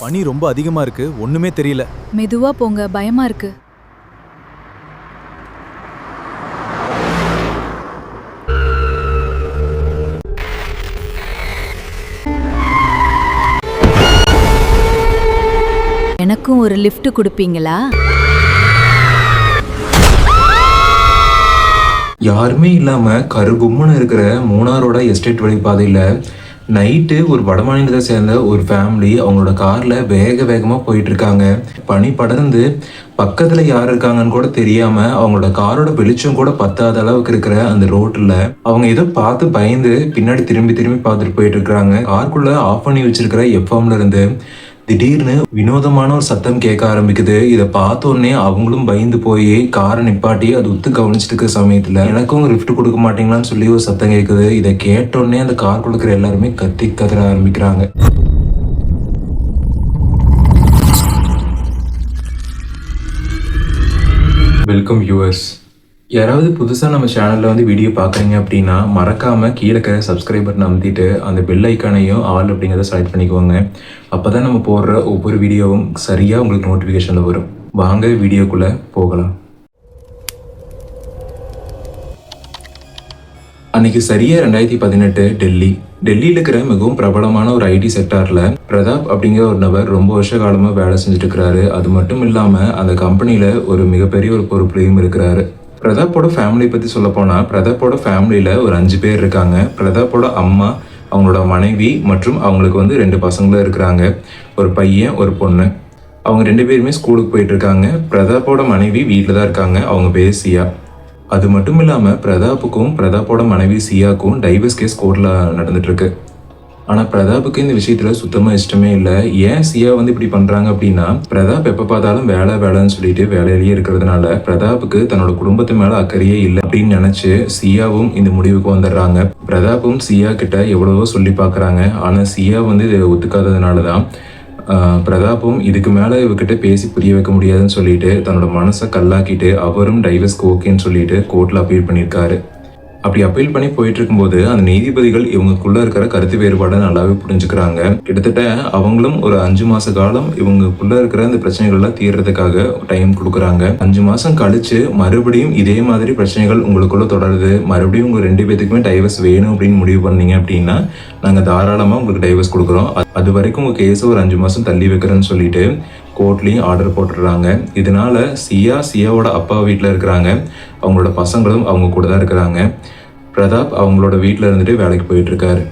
பனி ரொம்ப அதிகமா இருக்கு, ஒண்ணுமே தெரியல. மெதுவா போங்க, பயமா இருக்கு. எனக்கும் ஒரு லிஃப்ட் கொடுப்பீங்களா? யாருமே இல்லாம கருகும்முன்னு இருக்கிற மூணாரோட எஸ்டேட் வழிபாதையில நைட்டு ஒரு வடமாநிலத்தை சேர்ந்த ஒரு ஃபேமிலி அவங்களோட கார்ல வேகமா போயிட்டு இருக்காங்க. பனி படர்ந்து பக்கத்துல யார் இருக்காங்கன்னு கூட தெரியாம அவங்களோட காரோட வெளிச்சம் கூட பத்தாத அளவுக்கு இருக்கிற அந்த ரோட்ல அவங்க ஏதோ பார்த்து பயந்து பின்னாடி திரும்பி பார்த்துட்டு போயிட்டு இருக்காங்க. காருக்குள்ள ஆஃப் பண்ணி வச்சிருக்கிற எஃப்எம்ல இருந்து திடீர்னு வினோதமான ஒரு சத்தம் கேட்க ஆரம்பிக்குது. இதை பார்த்த உடனே அவங்களும் பயந்து போய் காரை நிப்பாட்டி அது உத்து கவனிச்சுட்டு இருக்க சமயத்துல எனக்கும் லிஃப்ட் கொடுக்க மாட்டீங்களான்னு சொல்லி ஒரு சத்தம் கேட்குது. இதை கேட்ட உடனே அந்த கார் கொடுக்குற எல்லாருமே கதற ஆரம்பிக்கிறாங்க. Welcome viewers. யாராவது புதுசாக நம்ம சேனலில் வந்து வீடியோ பார்க்குறீங்க அப்படின்னா மறக்காமல் கீழே இருக்கிற சப்ஸ்கிரைப் பட்டன் அமுத்திட்டு அந்த பெல் ஐக்கானையும் ஆல் அப்படிங்கிறத செலக்ட் பண்ணிக்கோங்க. அப்போ தான் நம்ம போடுற ஒவ்வொரு வீடியோவும் சரியாக உங்களுக்கு நோட்டிஃபிகேஷனில் வரும். வாங்க வீடியோக்குள்ளே போகலாம். அன்னைக்கு சரியாக 2018 டெல்லியில் இருக்கிற மிகவும் பிரபலமான ஒரு ஐடி செக்டாரில் பிரதாப் அப்படிங்கிற ஒரு நபர் ரொம்ப வருஷ காலமாக வேலை செஞ்சுட்டு இருக்கிறாரு. அது மட்டும் இல்லாமல் அந்த கம்பெனியில் ஒரு மிகப்பெரிய ஒரு பொறுப்புலையும் இருக்கிறாரு. பிரதாப்போட ஃபேமிலி பற்றி சொல்ல போனால் பிரதாப்போட ஃபேமிலியில் ஒரு 5 பேர் இருக்காங்க. பிரதாப்போட அம்மா, அவங்களோட மனைவி மற்றும் அவங்களுக்கு வந்து 2 பசங்களும் இருக்கிறாங்க. ஒரு பையன், ஒரு பொண்ணு. அவங்க 2 பேருமே ஸ்கூலுக்கு போயிட்டு இருக்காங்க. பிரதாப்போட மனைவி வீட்டில் தான் இருக்காங்க. அவங்க பேர் சியா. அது மட்டும் இல்லாமல் பிரதாப்புக்கும் பிரதாப்போட மனைவி சியாவுக்கும் டைவர்ஸ் கேஸ் கோர்ட்டில் நடந்துட்டுருக்கு. ஆனால் பிரதாப்புக்கு இந்த விஷயத்தில் சுத்தமாக இஷ்டமே இல்லை. ஏன் சியா வந்து இப்படி பண்ணுறாங்க அப்படின்னா, பிரதாப் எப்போ பார்த்தாலும் வேலைன்னு சொல்லிட்டு வேலையிலேயே இருக்கிறதுனால பிரதாப்புக்கு தன்னோட குடும்பத்து மேலே அக்கறையே இல்லை அப்படின்னு நினச்சி சியாவும் இந்த முடிவுக்கு வந்துடுறாங்க. பிரதாப்பும் சியா கிட்ட எவ்வளவோ சொல்லி பார்க்குறாங்க. ஆனால் சியா வந்து இதை ஒத்துக்காததுனால தான் பிரதாப்பும் இதுக்கு மேலே இவகிட்ட பேசி புரிய வைக்க முடியாதுன்னு சொல்லிட்டு தன்னோட மனசை கல்லாக்கிட்டு அவரும் டைவர்ஸ்க்கு ஓகேன்னு சொல்லிட்டு கோர்ட்டில் அப்பீல் பண்ணியிருக்காரு. அப்படி அப்பீல் பண்ணி போயிட்டு இருக்கும்போது அந்த நீதிபதிகள் இவங்களுக்குள்ள இருக்கிற கருத்து வேறுபாடை நல்லாவே புரிஞ்சுக்கிறாங்க. கிட்டத்தட்ட அவங்களும் ஒரு 5 மாச காலம் இவங்களுக்குள்ள இருக்கிற அந்த பிரச்சனைகள்லாம் தீர்றதுக்காக டைம் கொடுக்குறாங்க. 5 மாசம் கழிச்சு மறுபடியும் இதே மாதிரி பிரச்சனைகள் உங்களுக்குள்ள தொடருது, மறுபடியும் உங்க 2 பேத்துக்குமே டைவர்ஸ் வேணும் அப்படின்னு முடிவு பண்ணீங்க அப்படின்னா நாங்க தாராளமா உங்களுக்கு டைவர்ஸ் கொடுக்குறோம். அது வரைக்கும் உங்க கேஸை ஒரு 5 மாசம் தள்ளி வைக்கிறேன்னு சொல்லிட்டு கோர்ட்லேயும் ஆர்டர் போட்டுடுறாங்க. இதனால சியாவோட அப்பா வீட்டில் இருக்கிறாங்க. அவங்களோட பசங்களும் அவங்க கூட தான் இருக்கிறாங்க. பிரதாப் அவங்களோட வீட்டில் இருந்துட்டு வேலைக்கு போயிட்டு இருக்காரு.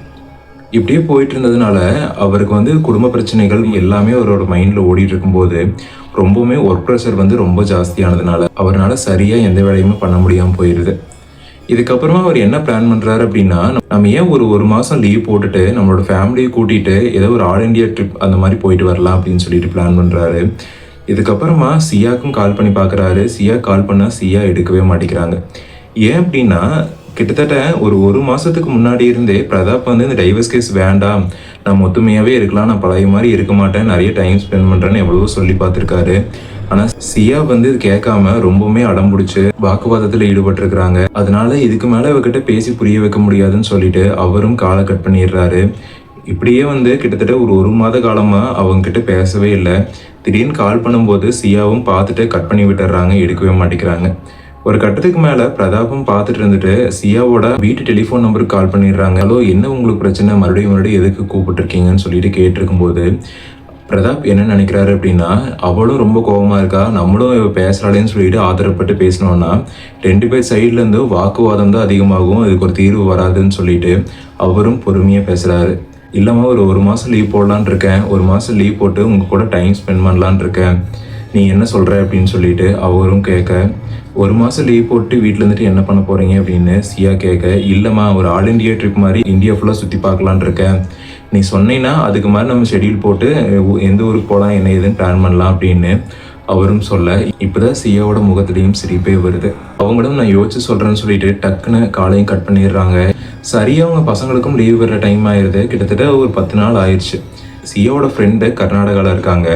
இப்படியே போயிட்டு இருந்ததுனால அவருக்கு வந்து குடும்ப பிரச்சனைகள் எல்லாமே அவரோட மைண்டில் ஓடிட்டு இருக்கும்போது ரொம்பவுமே ஒர்க் ப்ரெஷர் வந்து ரொம்ப ஜாஸ்தியானதுனால அவரால் சரியாக எந்த வேலையுமே பண்ண முடியாமல் போயிடுது. இதுக்கப்புறமா அவர் என்ன பிளான் பண்ணுறாரு அப்படின்னா, நம்ம ஏன் ஒரு மாதம் லீவ் போட்டுட்டு நம்மளோட ஃபேமிலியை கூட்டிகிட்டு ஏதோ ஒரு ஆல் இண்டியா ட்ரிப் அந்த மாதிரி போயிட்டு வரலாம் அப்படின்னு சொல்லிட்டு பிளான் பண்ணுறாரு. இதுக்கப்புறமா சியாக்கும் கால் பண்ணி பார்க்குறாரு. சியா கால் பண்ணால் சியா எடுக்கவே மாட்டேங்கிறாங்க. ஏன் அப்படின்னா கிட்டத்தட்ட ஒரு மாதத்துக்கு முன்னாடி இருந்தே பிரதாப் வந்து இந்த டைவர்ஸ் கேஸ் வேண்டாம், நான் ஒத்துமையாகவே இருக்கலாம், நான் பழைய மாதிரி இருக்க மாட்டேன், நிறைய டைம் ஸ்பெண்ட் பண்ணுறேன்னு எவ்வளவோ சொல்லி பார்த்துருக்காரு. ஆனால் சியா வந்து இது கேட்காம ரொம்பவுமே அடம் பிடிச்சி வாக்குவாதத்தில் ஈடுபட்டிருக்கிறாங்க. அதனால இதுக்கு மேலே இவகிட்ட பேசி புரிய வைக்க முடியாதுன்னு சொல்லிட்டு அவரும் காலை கட் பண்ணிடுறாரு. இப்படியே வந்து கிட்டத்தட்ட ஒரு மாத காலமாக அவங்ககிட்ட பேசவே இல்லை. திடீர்னு கால் பண்ணும்போது சியாவும் பார்த்துட்டு கட் பண்ணி விட்டுறாங்க, எடுக்கவே மாட்டேங்கிறாங்க. ஒரு கட்டத்துக்கு மேலே பிரதாப்பும் பார்த்துட்டு இருந்துட்டு சியாவோட வீட்டு டெலிஃபோன் நம்பருக்கு கால் பண்ணிடுறாங்க. ஹலோ, என்ன உங்களுக்கு பிரச்சனை, மறுபடியும் எதுக்கு கூப்பிட்டுருக்கீங்கன்னு சொல்லிட்டு கேட்டிருக்கும்போது பிரதாப் என்ன நினைக்கிறாரு அப்படின்னா, அவளும் ரொம்ப கோபமாக இருக்கா, நம்மளும் பேசுகிறாளேன்னு சொல்லிட்டு ஆதரப்பட்டு பேசினோன்னா 2 பேர் சைட்லேருந்து வாக்குவாதம் தான் அதிகமாகும், இதுக்கு ஒரு தீர்வு வராதுன்னு சொல்லிட்டு அவரும் பொறுமையாக பேசுகிறாரு. இல்லாமல் ஒரு மாதம் லீவ் போடலான் இருக்கேன், ஒரு மாதம் லீவ் போட்டு உங்கள் கூட டைம் ஸ்பெண்ட் பண்ணலான் இருக்கேன், நீ என்ன சொல்கிற அப்படின்னு சொல்லிட்டு அவரும் கேட்க, 1 மாதம் லீவ் போட்டு வீட்டில் இருந்துட்டு என்ன பண்ண போகிறீங்க அப்படின்னு சியா கேட்க, இல்லைம்மா ஒரு ஆல் இண்டியா ட்ரிப் மாதிரி இந்தியா ஃபுல்லாக சுற்றி பார்க்கலான் இருக்கேன், நீ சொன்னீங்கன்னா அதுக்கு மாதிரி நம்ம ஷெடியூல் போட்டு எந்த ஊருக்கு போகலாம் என்ன ஏதுன்னு பிளான் பண்ணலாம் அப்படின்னு அவரும் சொல்ல, இப்போதான் சியாவோட முகத்துலேயும் சிரிப்பே வருது. அவங்களும் நான் யோசிச்சு சொல்கிறேன்னு சொல்லிட்டு டக்குன்னு காலையும் கட் பண்ணிடுறாங்க. சரியாக அவங்க பசங்களுக்கும் லீவ் வர்ற டைம் ஆயிடுது. கிட்டத்தட்ட ஒரு 10 நாள் ஆயிடுச்சு. சியாவோட ஃப்ரெண்டு கர்நாடகாவில் இருக்காங்க.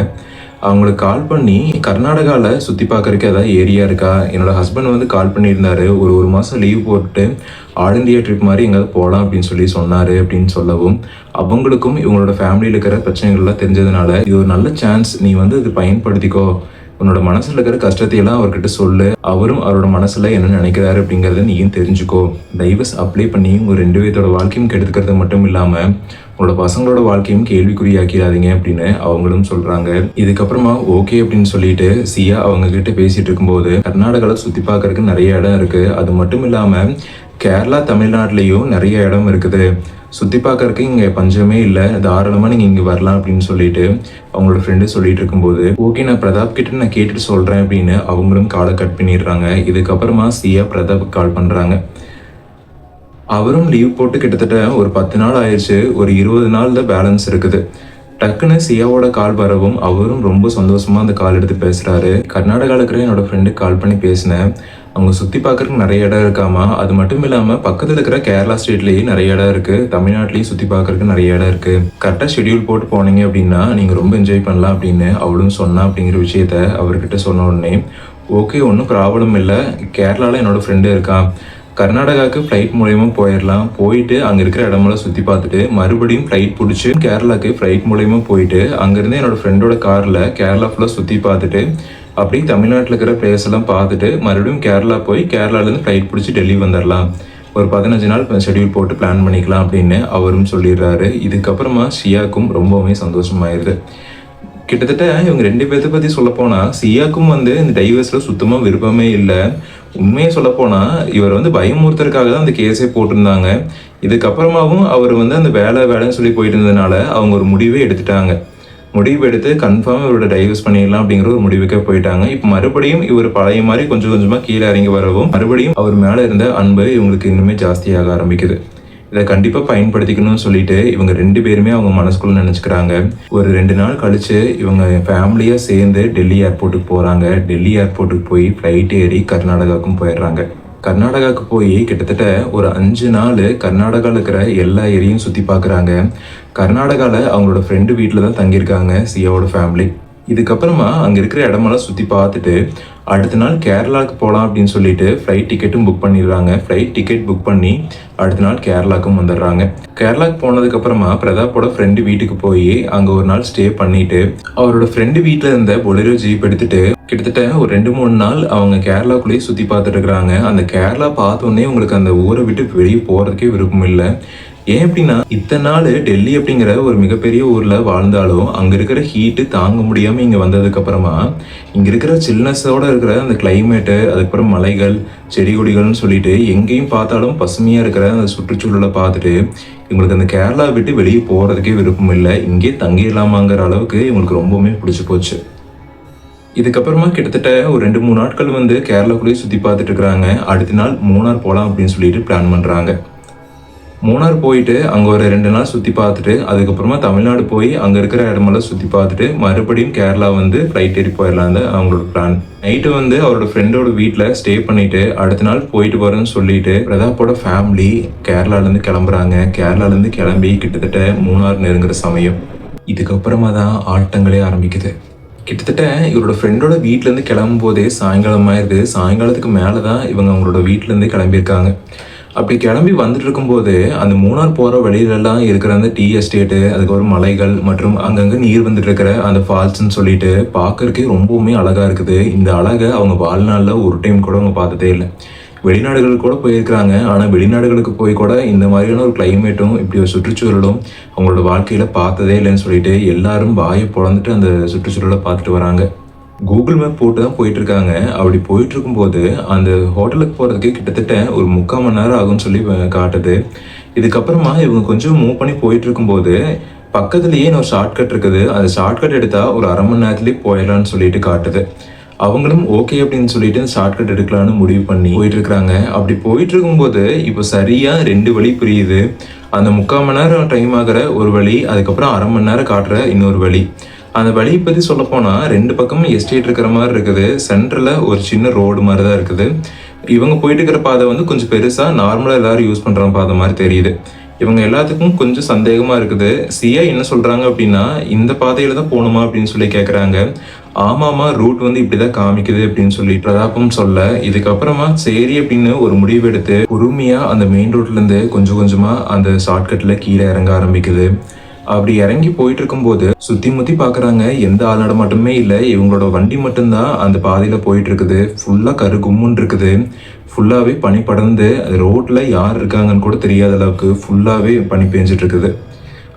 அவங்களுக்கு கால் பண்ணி கர்நாடகாவில் சுற்றி பார்க்கறதுக்கு ஏதாவது ஏரியா இருக்கா, என்னோட ஹஸ்பண்ட் வந்து கால் பண்ணியிருந்தாரு, ஒரு மாதம் லீவ் போட்டு ஆல் இண்டியா ட்ரிப் மாதிரி எங்கேயாவது போகலாம் அப்படின்னு சொல்லி சொன்னார் அப்படின்னு சொல்லவும், அவங்களுக்கும் இவங்களோட ஃபேமிலியில் இருக்கிற பிரச்சனைகள்லாம் தெரிஞ்சதுனால இது ஒரு நல்ல சான்ஸ், நீ வந்து இது பயன்படுத்திக்கோ, உன்னோட மனசில் இருக்கிற கஷ்டத்தையெல்லாம் அவர்கிட்ட சொல்லு, அவரும் அவரோட மனசில் என்ன நினைக்கிறாரு அப்படிங்கிறத நீயும் தெரிஞ்சுக்கோ, டைவர்ஸ் அப்ளை பண்ணி உங்கள் 2 பேர்த்தோட வாழ்க்கையும் கெடுத்துக்கிறது மட்டும் இல்லாமல் உங்களோட பசங்களோட வாழ்க்கையும் கேள்விக்குறியாக்கிறாதீங்க அப்படின்னு அவங்களும் சொல்கிறாங்க. இதுக்கப்புறமா ஓகே அப்படின்னு சொல்லிட்டு சியா அவங்க கிட்ட பேசிகிட்டு இருக்கும்போது, கர்நாடகாவில் சுற்றி பார்க்கறதுக்கு நிறைய இடம் இருக்குது, அது மட்டும் இல்லாமல் கேரளா தமிழ்நாட்டிலையும் நிறைய இடம் இருக்குது, சுற்றி பார்க்கறதுக்கு இங்கே பஞ்சமே இல்லை, தாராளமாக நீங்கள் இங்கே வரலாம் அப்படின்னு சொல்லிட்டு அவங்களோட ஃப்ரெண்டு சொல்லிட்டு இருக்கும்போது, ஓகே நான் பிரதாப் கிட்ட நான் கேட்டுட்டு சொல்கிறேன் அப்படின்னு அவங்களும் காலை கட் பண்ணிடுறாங்க. இதுக்கப்புறமா சியா பிரதாப்புக்கு கால் பண்ணுறாங்க. அவரும் லீவ் போட்டு கிட்டத்தட்ட ஒரு 10 நாள் ஆயிடுச்சு, ஒரு 20 நாள் தான் பேலன்ஸ் இருக்குது. டக்குன்னு சியாவோட கால் வரவும் அவரும் ரொம்ப சந்தோஷமாக அந்த கால் எடுத்து பேசுகிறாரு. கர்நாடகாவில் இருக்கிற என்னோட ஃப்ரெண்டுக்கு கால் பண்ணி பேசினேன், அவங்க சுற்றி பார்க்குறதுக்கு நிறைய இடம் இருக்காமா, அது மட்டும் இல்லாமல் பக்கத்தில் இருக்கிற கேரளா ஸ்டேட்லேயும் நிறைய இடம் இருக்குது, தமிழ்நாட்டிலையும் சுற்றி பார்க்குறதுக்கு நிறைய இடம் இருக்குது, கரெக்டாக ஷெடியூல் போட்டு போனீங்க அப்படின்னா நீங்கள் ரொம்ப என்ஜாய் பண்ணலாம் அப்படின்னு அவளும் சொன்னா. அப்படிங்கிற விஷயத்த அவர்கிட்ட சொன்ன உடனே ஓகே ஒன்றும் ப்ராப்ளம் இல்லை, கேரளாவில் என்னோடய ஃப்ரெண்டு இருக்கான், கர்நாடகாவுக்கு ஃப்ளைட் மூலயமா போயிடலாம், போயிட்டு அங்கே இருக்கிற இடமெல்லாம் சுற்றி பார்த்துட்டு மறுபடியும் ஃப்ளைட் பிடிச்சி கேரளாவுக்கு ஃப்ளைட் மூலயமா போயிட்டு அங்கேருந்து என்னோடய ஃப்ரெண்டோட காரில் கேரளா ஃபுல்லாக சுற்றி பார்த்துட்டு அப்படி தமிழ்நாட்டில் இருக்கிற பிளேஸ் எல்லாம் பார்த்துட்டு மறுபடியும் கேரளா போய் கேரளாலேருந்து ஃப்ளைட் பிடிச்சி டெல்லி வந்துடலாம், ஒரு 15 நாள் ஷெடியூல் போட்டு பிளான் பண்ணிக்கலாம் அப்படின்னு அவரும் சொல்லிடுறாரு. இதுக்கப்புறமா ஷியாக்கும் ரொம்பவுமே சந்தோஷமாயிருது. கிட்டத்தட்ட இவங்க 2 பேர்த்த பற்றி சொல்லப்போனால் சியாக்கும் வந்து இந்த டைவர்ஸில் சுத்தமாக விருப்பமே இல்லை. உண்மையை சொல்லப்போனால் இவர் வந்து பயமுறுத்துறதுக்காக தான் அந்த கேஸே போட்டிருந்தாங்க. இதுக்கப்புறமாவும் அவர் வந்து அந்த வேலைன்னு சொல்லி போயிட்டு இருந்ததுனால அவங்க ஒரு முடிவே எடுத்துட்டாங்க. முடிவு எடுத்து கன்ஃபார்ம் இவரோட டைவர்ஸ் பண்ணிடலாம் அப்படிங்கிற ஒரு முடிவுக்கே போயிட்டாங்க. இப்போ மறுபடியும் இவர் பழைய மாதிரி கொஞ்சம் கொஞ்சமாக கீழே இறங்கி வரவும் மறுபடியும் அவர் மேலே இருந்த அன்பு இவங்களுக்கு இன்னுமே ஜாஸ்தியாக ஆரம்பிக்குது. இதை கண்டிப்பாக பயன்படுத்திக்கணும்னு சொல்லிட்டு இவங்க 2 பேருமே அவங்க மனசுக்குள்ள நினச்சிக்கிறாங்க. ஒரு 2 நாள் கழிச்சு இவங்க ஃபேமிலியாக சேர்ந்து டெல்லி ஏர்போர்ட்டுக்கு போகிறாங்க. டெல்லி ஏர்போர்ட்டுக்கு போய் ஃப்ளைட் ஏறி கர்நாடகாவுக்கும் போயிடுறாங்க. கர்நாடகாவுக்கு போய் கிட்டத்தட்ட ஒரு 5 நாள் கர்நாடகாவில் இருக்கிற எல்லா ஏரியும் சுற்றி பார்க்குறாங்க. கர்நாடகாவில் அவங்களோட ஃப்ரெண்டு வீட்டில் தான் தங்கியிருக்காங்க சியாவோட ஃபேமிலி. இதுக்கப்புறமா அங்கே இருக்கிற இடமெல்லாம் சுற்றி பார்த்துட்டு அடுத்த நாள் கேரளாவுக்கு போகலாம் அப்படின்னு சொல்லிட்டு ஃப்ளைட் டிக்கெட்டும் புக் பண்ணிடுறாங்க. ஃப்ளைட் டிக்கெட் புக் பண்ணி அடுத்த நாள் கேரளாவுக்கும் வந்துடுறாங்க. கேரளாவுக்கு போனதுக்கப்புறமா பிரதாப்போட ஃப்ரெண்டு வீட்டுக்கு போய் அங்கே ஒரு நாள் ஸ்டே பண்ணிட்டு அவரோட ஃப்ரெண்டு வீட்டில் இருந்த பொலேரோ ஜீப் எடுத்துட்டு கிட்டத்தட்ட ஒரு 2-3 நாள் அவங்க கேரளாக்குள்ளேயே சுற்றி பார்த்துட்டு இருக்கிறாங்க. அந்த கேரளா பார்த்தோன்னே உங்களுக்கு அந்த ஊரை விட்டு வெளியே போகிறதுக்கே விருப்பம் இல்லை. ஏன் அப்படின்னா இத்தனை நாள் டெல்லி அப்படிங்கிற ஒரு மிகப்பெரிய ஊரில் வாழ்ந்தாலும் அங்கே இருக்கிற ஹீட்டு தாங்க முடியாமல் இங்கே வந்ததுக்கப்புறமா இங்கே இருக்கிற சில்னஸோடு இருக்கிற அந்த கிளைமேட்டு, அதுக்கப்புறம் மலைகள், செடி கொடிகள்னு சொல்லிட்டு எங்கேயும் பார்த்தாலும் பசுமையாக இருக்கிற அந்த சுற்றுச்சூழலை பார்த்துட்டு இவங்களுக்கு அந்த கேரளா விட்டு வெளியே போகிறதுக்கே விருப்பம் இல்லை. இங்கே தங்கிடலாமாங்கிற அளவுக்கு இவங்களுக்கு ரொம்பவுமே பிடிச்சி போச்சு. இதுக்கப்புறமா கிட்டத்தட்ட ஒரு 2-3 நாட்கள் வந்து கேரளாக்குள்ளேயே சுற்றி பார்த்துட்டு இருக்கிறாங்க. அடுத்த நாள் மூணார் போகலாம் அப்படின்னு சொல்லிட்டு பிளான் பண்ணுறாங்க. மூணார் போயிட்டு அங்கே ஒரு 2 நாள் சுற்றி பார்த்துட்டு அதுக்கப்புறமா தமிழ்நாடு போய் அங்கே இருக்கிற இடமெல்லாம் சுற்றி பார்த்துட்டு மறுபடியும் கேரளா வந்து ஃப்ளைட் ஏறி போயிடலாம் தான் அவங்களோட பிளான். நைட்டு வந்து அவரோட ஃப்ரெண்டோட வீட்டில் ஸ்டே பண்ணிவிட்டு அடுத்த நாள் போயிட்டு வரேன்னு சொல்லிட்டு பிரதாப்போட ஃபேமிலி கேரளாலேருந்து கிளம்புறாங்க. கேரளாலேருந்து கிளம்பி கிட்டத்தட்ட மூணார் நெருங்குற சமயம். இதுக்கப்புறமா தான் ஆட்டங்களே ஆரம்பிக்குது. கிட்டத்தட்ட இவரோட ஃப்ரெண்டோட வீட்டிலேருந்து கிளம்பும் போதே சாயங்காலம் ஆயிடுது. சாயங்காலத்துக்கு மேலே தான் இவங்க அவங்களோட வீட்டிலேருந்து கிளம்பியிருக்காங்க. அப்படி கிளம்பி வந்துட்டு இருக்கும்போது அந்த மூணார் போகிற வழியிலெல்லாம் இருக்கிற அந்த டீ எஸ்டேட்டு, அதுக்கப்புறம் மலைகள் மற்றும் அங்கங்கே நீர் வந்துட்டு இருக்கிற அந்த ஃபால்ஸ்ன்னு சொல்லிட்டு பார்க்கறதுக்கே ரொம்பவுமே அழகாக இருக்குது. இந்த அழகை அவங்க வாழ்நாளில் ஒரு டைம் கூட அவங்க பார்த்ததே இல்லை. வெளிநாடுகளுக்கு கூட போயிருக்கிறாங்க, ஆனால் வெளிநாடுகளுக்கு போய் கூட இந்த மாதிரியான ஒரு கிளைமேட்டும் இப்படி ஒரு சுற்றுச்சூழலும் அவங்களோட வாழ்க்கையில் பார்த்ததே இல்லைன்னு சொல்லிட்டு எல்லாரும் வாயை பொழந்துட்டு அந்த சுற்றுச்சூழலை பார்த்துட்டு வராங்க. கூகுள் மேப் போட்டு தான் போயிட்டுருக்காங்க. அப்படி போயிட்டுருக்கும்போது அந்த ஹோட்டலுக்கு போகிறதுக்கு கிட்டத்தட்ட ஒரு 3/4 மணி நேரம் ஆகும்னு சொல்லி காட்டுது. இதுக்கப்புறமா இவங்க கொஞ்சம் மூவ் பண்ணி போயிட்டுருக்கும்போது பக்கத்துலேயே ஒரு ஷார்ட்கட் இருக்குது. அந்த ஷார்ட்கட் எடுத்தால் ஒரு 1/2 மணி நேரத்துலேயே போயிடலான்னு சொல்லிட்டு காட்டுது. அவங்களும் ஓகே அப்படின்னு சொல்லிட்டு ஷார்ட்கட் எடுக்கலான்னு முடிவு பண்ணி போயிட்டுருக்குறாங்க. அப்படி போயிட்டுருக்கும்போது இப்போ சரியாக 2 வழி புரியுது. அந்த 3/4 மணி நேரம் டைம் ஆகிற ஒரு வழி, அதுக்கப்புறம் 1/2 மணி நேரம் காட்டுற இன்னொரு வழி. அந்த வழியை பற்றி சொல்லப்போனால் 2 பக்கமும் எஸ்டேட் இருக்கிற மாதிரி இருக்குது. சென்டரில் ஒரு சின்ன ரோடு மாதிரி தான் இருக்குது. இவங்க போயிட்டு இருக்கிற பாதை வந்து கொஞ்சம் பெருசாக நார்மலாக எல்லோரும் யூஸ் பண்ணுற பாதை மாதிரி தெரியுது. இவங்க எல்லாத்துக்கும் கொஞ்சம் சந்தேகமா இருக்குது. சியா என்ன சொல்றாங்க அப்படின்னா, இந்த பாதையில தான் போகணுமா அப்படின்னு சொல்லி கேட்குறாங்க. ஆமாமா, ரூட் வந்து இப்படிதான் காமிக்குது அப்படின்னு சொல்லி பிரதாப்பும் சொல்ல, இதுக்கப்புறமா சரி அப்படின்னு ஒரு முடிவு எடுத்து பொறுமையா அந்த மெயின் ரோட்ல இருந்து கொஞ்சம் கொஞ்சமா அந்த ஷார்ட்கட்ல கீழே இறங்க ஆரம்பிக்குது. அப்படி இறங்கி போயிட்டு இருக்கும்போது சுத்தி முத்தி பாக்குறாங்க, எந்த ஆள் நடமாட்டமே இல்லை. இவங்களோட வண்டி மட்டும்தான் அந்த பாதையில போயிட்டு இருக்குது. ஃபுல்லா கரு கும்முன்னு இருக்குது. ஃபுல்லாவே பனி படர்ந்து ரோட்ல யார் இருக்காங்கன்னு கூட தெரியாத அளவுக்கு ஃபுல்லாவே பனி பெஞ்சிட்டு இருக்குது.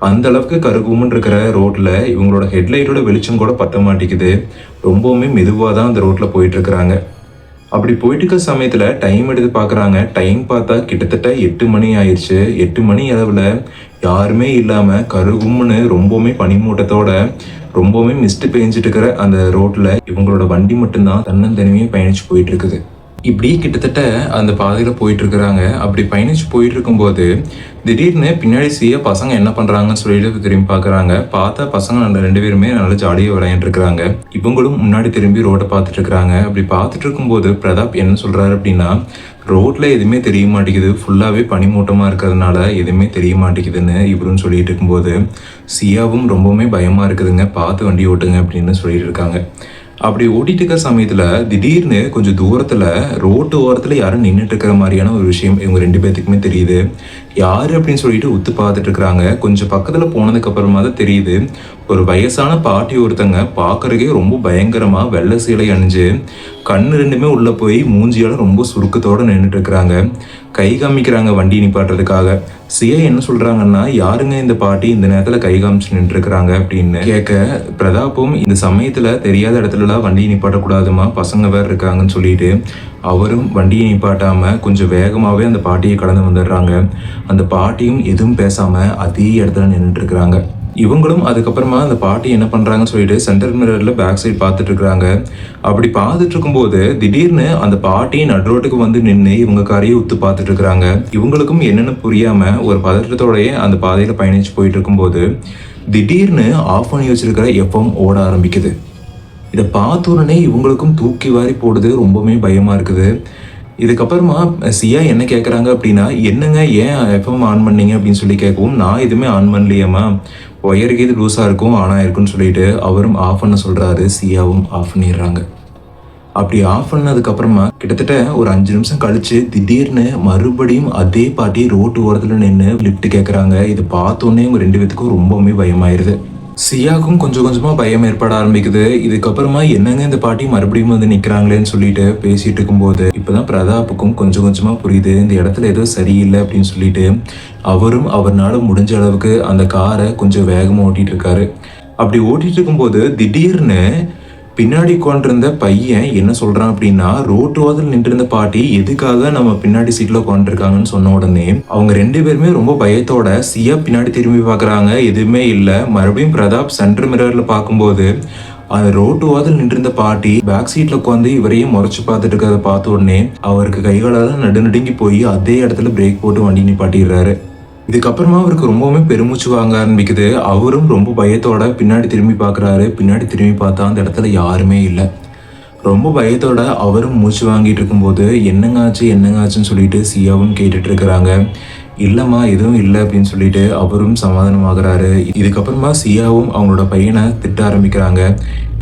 அந்த அளவுக்கு கருகும்னு இருக்கிற ரோட்ல இவங்களோட ஹெட்லைட்டோட வெளிச்சம் கூட பத்த மாட்டேங்குது. ரொம்பவுமே மெதுவாக தான் அந்த ரோட்ல போயிட்டு இருக்கிறாங்க. அப்படி போயிட்டு இருக்க சமயத்துல டைம் எடுத்து பார்க்குறாங்க. டைம் பார்த்தா கிட்டத்தட்ட 8 மணி ஆயிடுச்சு. 8 மணி அளவில் யாருமே இல்லாமல் கருகும்னு ரொம்பவுமே பனிமூட்டத்தோட ரொம்பவுமே மிஸ்ட் பெஞ்சிட்டு இருக்கிற அந்த ரோட்ல இவங்களோட வண்டி மட்டும்தான் தன்னந்தனிமையாக பயணிச்சு போயிட்டு இருக்குது. இப்படி கிட்டத்தட்ட அந்த பாதையில் போயிட்டு இருக்கிறாங்க. அப்படி பயணிச்சு போயிட்டு இருக்கும்போது திடீர்னு பின்னாடி சியா பசங்க என்ன பண்றாங்கன்னு சொல்லிட்டு திரும்பி பார்க்குறாங்க. பார்த்தா பசங்க 2 பேருமே நல்லா ஜாலியாக விளையாண்டு இருக்கிறாங்க. இவங்களும் முன்னாடி திரும்பி ரோட்டை பார்த்துட்டு இருக்கிறாங்க. அப்படி பார்த்துட்டு இருக்கும்போது பிரதாப் என்ன சொல்றாரு அப்படின்னா, ரோட்ல எதுவுமே தெரிய மாட்டேங்குது, ஃபுல்லாவே பனிமூட்டமா இருக்கிறதுனால எதுவுமே தெரிய மாட்டேங்குதுன்னு இவரும் சொல்லிட்டு இருக்கும்போது சியாவும் ரொம்பவுமே பயமா இருக்குதுங்க, பார்த்து வண்டி ஓட்டுங்க அப்படின்னு சொல்லிட்டு இருக்காங்க. அப்படி ஓட்டிட்டு இருக்கிற சமயத்துல திடீர்னு கொஞ்சம் தூரத்துல ரோட்டு ஓரத்துல யாரும் நின்றுட்டு இருக்கிற மாதிரியான ஒரு விஷயம் இவங்க 2 பேர்த்துக்குமே தெரியுது. யாரு அப்படின்னு சொல்லிட்டு உத்து பார்த்துட்டு இருக்கிறாங்க. கொஞ்சம் பக்கத்துல போனதுக்கு அப்புறமா தான் தெரியுது, ஒரு வயசான பாட்டி ஒருத்தங்க பார்க்கறதுக்கே ரொம்ப பயங்கரமா வெள்ளை சீலை அணிஞ்சு கண்ணு 2மே உள்ள போய் மூஞ்சியால ரொம்ப சுருக்கத்தோட நின்றுட்டு இருக்கிறாங்க. கை காமிக்கிறாங்க வண்டி நிப்பாட்டுறதுக்காக. சியா என்ன சொல்றாங்கன்னா, யாருங்க இந்த பாட்டி இந்த நேரத்துல கை காமிச்சு நின்று இருக்கிறாங்க அப்படின்னு கேட்க, பிரதாப்பும் இந்த சமயத்துல தெரியாத இடத்துலலாம் வண்டியை நிப்பாட்டக்கூடாதுமா, பசங்க வேற இருக்காங்கன்னு சொல்லிட்டு அவரும் வண்டியை நிப்பாட்டாம கொஞ்சம் வேகமாவே அந்த பாட்டியை கடந்து வந்துடுறாங்க. அந்த பாட்டியும் எதுவும் பேசாம அதே இடத்துல நின்றுட்டு இருக்கிறாங்க. இவங்களும் அதுக்கப்புறமா அந்த பாட்டி என்ன பண்றாங்கன்னு சொல்லிட்டு சென்டர் மிரர்ல பேக் சைடு பார்த்துட்டு இருக்கிறாங்க. அப்படி பார்த்துட்டு இருக்கும்போது திடீர்னு அந்த பாட்டி நடுரோட்டுக்கு வந்து நின்று இவங்க காரையை உத்து பார்த்துட்டு இருக்கிறாங்க. இவங்களுக்கும் என்னென்னு புரியாம ஒரு பதற்றத்தோடய அந்த பாதையில பயணிச்சு போயிட்டு இருக்கும்போது திடீர்னு ஆஃப் பண்ணி வச்சிருக்கிற எஃப்எம் ஓட ஆரம்பிக்குது. இதை பார்த்த உடனே இவங்களுக்கும் தூக்கி வாரி போடுது, ரொம்பவுமே பயமா இருக்குது. இதுக்கப்புறமா சியா என்ன கேட்குறாங்க அப்படின்னா, என்னங்க ஏன் எஃப்எம் ஆன் பண்ணீங்க அப்படின்னு சொல்லி கேட்கவும், நான் எதுவுமே ஆன் பண்ணலையேம்மா, ஒயருக்கு இது லூஸாக இருக்கும் ஆனாக இருக்குன்னு சொல்லிட்டு அவரும் ஆஃப் பண்ண சொல்கிறாரு. சியாவும் ஆஃப் பண்ணிடுறாங்க. அப்படி ஆஃப் பண்ணதுக்கப்புறமா கிட்டத்தட்ட ஒரு 5 நிமிஷம் கழிச்சு திடீர்னு மறுபடியும் அதே பாட்டி ரோட்டு ஓரத்தில் நின்று லிஃப்ட் கேட்குறாங்க. இது பார்த்தோன்னே இவங்க 2 பேத்துக்கும் ரொம்பவுமே பயமாயிருது. சியாக்கும் கொஞ்சம் கொஞ்சமாக பயம் ஏற்பட ஆரம்பிக்குது. இதுக்கப்புறமா என்னங்க இந்த பாட்டி மறுபடியும் வந்து நிற்கிறாங்களேன்னு சொல்லிட்டு பேசிட்டு இருக்கும்போது இப்போதான் பிரதாப்புக்கும் கொஞ்சம் கொஞ்சமாக புரியுது, இந்த இடத்துல ஏதோ சரியில்லை அப்படின்னு சொல்லிட்டு அவரும் அவர்னால முடிஞ்ச அளவுக்கு அந்த காரை கொஞ்சம் வேகமாக ஓட்டிட்டு இருக்காரு. அப்படி ஓட்டிட்டு இருக்கும்போது திடீர்னு பின்னாடி உட்காந்துருந்த பையன் என்ன சொல்றான் அப்படின்னா, ரோட்டு வாதில் நின்றிருந்த பாட்டி எதுக்காக நம்ம பின்னாடி சீட்ல உட்காந்துருக்காங்கன்னு சொன்ன உடனே அவங்க 2 பேருமே ரொம்ப பயத்தோட சியா பின்னாடி திரும்பி பார்க்குறாங்க. எதுவுமே இல்லை. மறுபடியும் பிரதாப் சென்டர் மிரர்ல பார்க்கும்போது அந்த ரோட்டு வாதில் நின்றிருந்த பாட்டி பேக் சீட்ல உட்காந்து இவரையும் முறைச்சு பார்த்துட்டு இருக்கிறத பார்த்த உடனே அவருக்கு கைகாலெல்லாம் நடுநடுங்கி போய் அதே இடத்துல பிரேக் போட்டு வண்டி நிப்பாட்டிடுறாரு. இதுக்கப்புறமா அவருக்கு ரொம்பவுமே பெருமூச்சு வாங்க ஆரம்பிக்குது. அவரும் ரொம்ப பயத்தோட பின்னாடி திரும்பி பார்க்குறாரு. பின்னாடி திரும்பி பார்த்தா அந்த இடத்துல யாருமே இல்லை. ரொம்ப பயத்தோட அவரும் மூச்சு வாங்கிட்டு இருக்கும்போது என்னங்காச்சுன்னு சொல்லிட்டு சியாவும் கேட்டுட்டு இருக்கிறாங்க. இல்லைம்மா எதுவும் இல்லை அப்படின்னு சொல்லிட்டு அவரும் சமாதானமாகறாரு. இதுக்கப்புறமா சியாவும் அவங்களோட பையனை திட்ட ஆரம்பிக்கிறாங்க.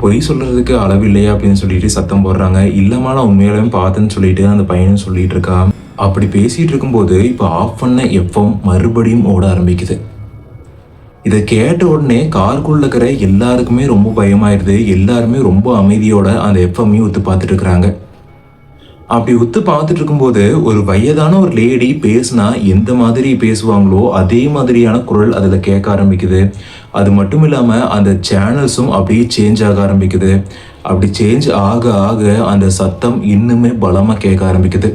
பொய் சொல்றதுக்கு அளவு இல்லையா அப்படின்னு சொல்லிட்டு சத்தம் போடுறாங்க. இல்லைம்மா நான் உண்மையாலுமே பார்த்தேன்னு சொல்லிட்டு அந்த பையனும் சொல்லிட்டு இருக்கான். அப்படி பேசிட்டு இருக்கும்போது இப்போ ஆஃப் பண்ண எஃப்எம் மறுபடியும் ஓட ஆரம்பிக்குது. இதை கேட்ட உடனே காருக்குள்ள இருக்கிற எல்லாருக்குமே ரொம்ப பயமாயிருது. எல்லாருமே ரொம்ப அமைதியோட அந்த எஃப்எம்மையும் உத்து பார்த்துட்டு இருக்கிறாங்க. அப்படி உத்து பார்த்துட்டு இருக்கும்போது ஒரு வயதான ஒரு லேடி பேசுனா எந்த மாதிரி பேசுவாங்களோ அதே மாதிரியான குரல் அதில் கேட்க ஆரம்பிக்குது. அது மட்டும் இல்லாமல் அந்த சேனல்ஸும் அப்படியே சேஞ்ச் ஆக ஆரம்பிக்குது. அப்படி சேஞ்ச் ஆக ஆக அந்த சத்தம் இன்னுமே பலமாக கேட்க ஆரம்பிக்குது.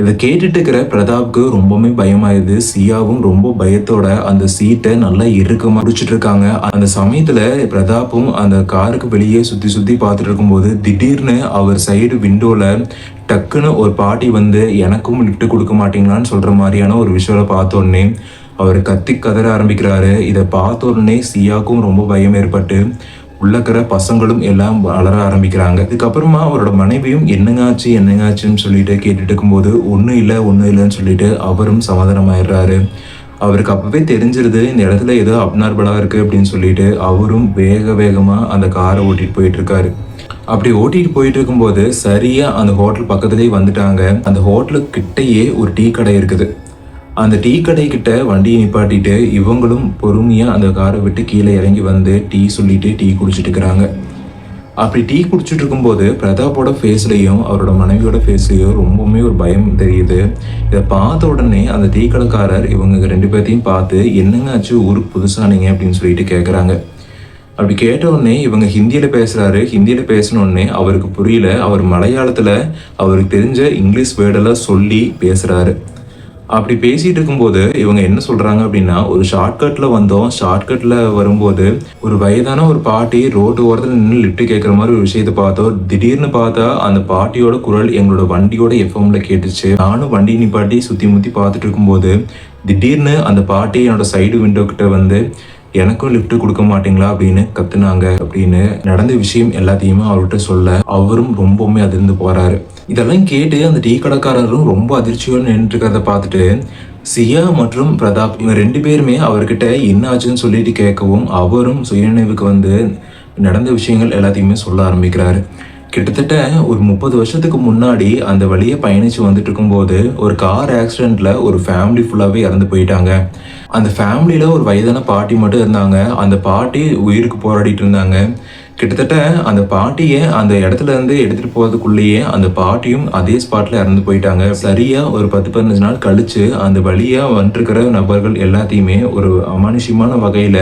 இதை கேட்டுட்டு இருக்கிற பிரதாப்க்கு ரொம்பவுமே பயமாயிருது. சியாவும் ரொம்ப பயத்தோட அந்த சீட்டை நல்லா இறுக்கமாக பிடிச்சிட்டு இருக்காங்க. அந்த சமயத்துல பிரதாப்பும் அந்த காருக்கு வெளியே சுத்தி பார்த்துட்டு இருக்கும்போது திடீர்னு அவர் சைடு விண்டோல டக்குன்னு ஒரு பாட்டி வந்து எனக்கும் லிஃப்ட் கொடுக்க மாட்டீங்களான்னு சொல்ற மாதிரியான ஒரு விஷயத்தை பார்த்த உடனே அவர் கத்தி கதற ஆரம்பிக்கிறாரு. இதை பார்த்த உடனே சியாக்கும் ரொம்ப பயம் ஏற்பட்டு உள்ளக்கிற பசங்களும் எல்லாம் வளர ஆரம்பிக்கிறாங்க. இதுக்கப்புறமா அவரோட மனைவியும் என்னங்காச்சுன்னு சொல்லிட்டு கேட்டுட்டு இருக்கும்போது ஒன்றும் இல்லைன்னு சொல்லிட்டு அவரும் சமாதானமாயிடுறாரு. அவருக்கு அப்பவே தெரிஞ்சிருது இந்த இடத்துல ஏதோ அப்நார்மலா இருக்கு அப்படின்னு சொல்லிட்டு அவரும் வேகமா அந்த காரை ஓட்டிட்டு போயிட்டு இருக்காரு. அப்படி ஓட்டிட்டு போயிட்டு இருக்கும்போது சரியா அந்த ஹோட்டல் பக்கத்துலேயே வந்துட்டாங்க. அந்த ஹோட்டலுக்கு கிட்டேயே ஒரு டீ கடை இருக்குது. அந்த டீ கடை கிட்ட வண்டியை நிப்பாட்டிட்டு இவங்களும் பொறுமையா அந்த காரை விட்டு கீழே இறங்கி வந்து டீ சொல்லிட்டு டீ குடிச்சிட்டு இருக்கிறாங்க. அப்படி டீ குடிச்சிட்டு இருக்கும்போது பிரதாப்போட ஃபேஸ்லையும் அவரோட மனைவியோட ஃபேஸ்லையும் ரொம்பவுமே ஒரு பயம் தெரியுது. இதை பார்த்த உடனே அந்த டீ கடைக்காரர் இவங்க 2 பேர்த்தையும் பார்த்து என்னங்க ஆச்சு, ஊருக்கு புதுசானீங்க அப்படின்னு சொல்லிட்டு கேட்குறாங்க. அப்படி கேட்ட உடனே இவங்க ஹிந்தியில் பேசுகிறாரு. ஹிந்தியில் பேசினோடனே அவருக்கு புரியல. அவர் மலையாளத்தில் அவருக்கு தெரிஞ்ச இங்கிலீஷ் வேர்டெல்லாம் சொல்லி பேசுகிறாரு. அப்படி பேசிகிட்டு இருக்கும்போது இவங்க என்ன சொல்கிறாங்க அப்படின்னா, ஒரு ஷார்ட்கட்டில் வந்தோம். ஷார்ட்கட்டில் வரும்போது ஒரு வயதான ஒரு பாட்டி ரோட்டு ஓரத்தில் நின்று லிஃப்ட் கேட்குற மாதிரி ஒரு விஷயத்தை பார்த்தோம். திடீர்னு பார்த்தா அந்த பாட்டியோட குரல் எங்களோட வண்டியோட எஃப்எம்ல கேட்டுச்சு. நானும் வண்டி நிப்பாட்டி சுற்றி முற்றி பார்த்துட்டு இருக்கும்போது திடீர்னு அந்த பாட்டி என்னோட சைடு விண்டோ கிட்ட வந்து எனக்கும் லிஃப்ட் கொடுக்க மாட்டீங்களா அப்படின்னு கத்துனாங்க அப்படின்னு நடந்த விஷயம் எல்லாத்தையுமே அவர்கிட்ட சொல்ல அவரும் ரொம்பவுமே அதிர்ந்து போறாரு. இதெல்லாம் கேட்டு அந்த டீ கடைக்காரரும் ரொம்ப அதிர்ச்சியோடு நின்று இருக்கிறத பார்த்துட்டு சியா மற்றும் பிரதாப் இவங்க 2 பேருமே அவர்கிட்ட என்ன ஆச்சுன்னு சொல்லிட்டு கேட்கவும் அவரும் சுயநினைவுக்கு வந்து நடந்த விஷயங்கள் எல்லாத்தையுமே சொல்ல ஆரம்பிக்கிறாரு. கிட்டத்தட்ட ஒரு 30 வருஷத்துக்கு முன்னாடி அந்த வழியை பயணிச்சு வந்துட்டு இருக்கும்போது ஒரு கார் ஆக்சிடென்ட்ல ஒரு ஃபேமிலி ஃபுல்லாகவே இறந்து போயிட்டாங்க. அந்த ஃபேமிலியில் ஒரு வயதான பாட்டி மட்டும் இருந்தாங்க. அந்த பாட்டி உயிருக்கு போராடிட்டு இருந்தாங்க. கிட்டத்தட்ட அந்த பாட்டியை அந்த இடத்துல இருந்து எடுத்துகிட்டு போகிறதுக்குள்ளேயே அந்த பாட்டியும் அதே ஸ்பாட்டில் இறந்து போயிட்டாங்க. சரியாக ஒரு 10-15 நாள் கழித்து அந்த வழியாக வந்துட்டுருக்கிற நபர்கள் எல்லாத்தையுமே ஒரு அமானுஷ்யமான வகையில்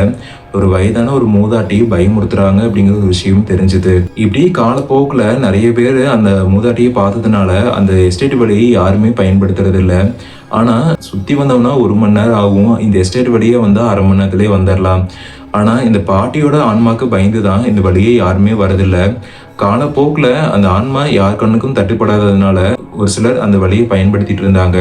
ஒரு வயதான ஒரு மூதாட்டி பயமுறுத்துறாங்க அப்படிங்கிற ஒரு விஷயம் தெரிஞ்சுது. இப்படி காலப்போக்கில் நிறைய பேர் அந்த மூதாட்டியை பார்த்ததுனால அந்த எஸ்டேட் வழியை யாருமே பயன்படுத்துறது இல்லை. ஆனால் சுற்றி வந்தோம்னா 1 மணி நேரம் ஆகும். இந்த எஸ்டேட் வழியே வந்தால் 1/2 மணி நேரத்துலேயே வந்துடலாம். ஆனால் இந்த பாட்டியோட ஆன்மாவுக்கு பயந்து தான் இந்த வழியே யாருமே வரதில்லை. காலப்போக்கில் அந்த ஆன்மா யார் கண்ணுக்கும் தட்டுப்படாததுனால ஒரு சிலர் அந்த வழியை பயன்படுத்திட்டு இருந்தாங்க.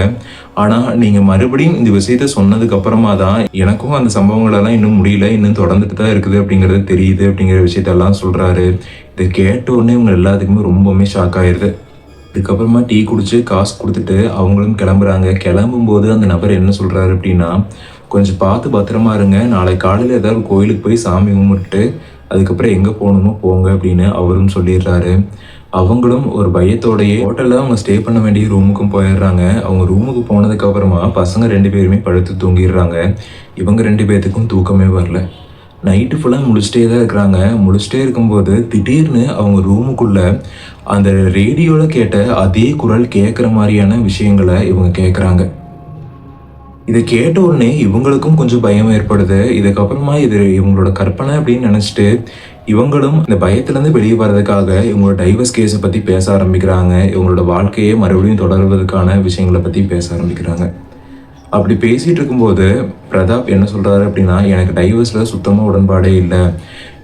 ஆனால் நீங்கள் மறுபடியும் இந்த விஷயத்த சொன்னதுக்கு அப்புறமா தான் எனக்கும் அந்த சம்பவங்களெல்லாம் இன்னும் முடியல, இன்னும் தொடர்ந்துட்டு தான் இருக்குது அப்படிங்கிறது தெரியுது அப்படிங்கிற விஷயத்தெல்லாம் சொல்கிறாரு. இதை கேட்ட உடனே இவங்க எல்லாத்துக்குமே ரொம்பவுமே ஷாக் ஆயிடுது. இதுக்கப்புறமா டீ குடிச்சு காசு கொடுத்துட்டு அவங்களும் கிளம்புறாங்க. கிளம்பும்போது அந்த நபர் என்ன சொல்கிறாரு அப்படின்னா, கொஞ்சம் பார்த்து பத்திரமா இருங்க, நாளைக்கு காலையில் ஏதாவது கோயிலுக்கு போய் சாமி கும்பிட்டு அதுக்கப்புறம் எங்கே போகணுமோ போங்க அப்படின்னு அவரும் சொல்லிடுறாரு. அவங்களும் ஒரு பயத்தோடையே ஹோட்டலில் அவங்க ஸ்டே பண்ண வேண்டிய ரூமுக்கும் போயிடுறாங்க. அவங்க ரூமுக்கு போனதுக்கப்புறமா பசங்க 2 பேருமே படுத்து தூங்கிடுறாங்க. இவங்க 2 பேர்த்துக்கும் தூக்கமே வரல. நைட்டு ஃபுல்லாக முழிச்சிட்டே தான் இருக்கிறாங்க. முழிச்சிட்டே இருக்கும்போது திடீர்னு அவங்க ரூமுக்குள்ளே அந்த ரேடியோவில் கேட்ட அதே குரல் கேட்குற மாதிரியான விஷயங்களை இவங்க கேட்குறாங்க. இதை கேட்ட உடனே இவங்களுக்கும் கொஞ்சம் பயம் ஏற்படுது. இதுக்கப்புறமா இது இவங்களோட கற்பனை அப்படின்னு நினச்சிட்டு இவங்களும் இந்த பயத்துலேருந்து வெளியே வர்றதுக்காக இவங்களோட டைவர்ஸ் கேஸை பற்றி பேச ஆரம்பிக்கிறாங்க. இவங்களோட வாழ்க்கையை மறுபடியும் தொடர்வதற்கான விஷயங்களை பற்றி பேச ஆரம்பிக்கிறாங்க. அப்படி பேசிகிட்டு இருக்கும்போது பிரதாப் என்ன சொல்கிறாரு அப்படின்னா, எனக்கு டைவர்ஸில் சுத்தமாக உடன்பாடே இல்லை.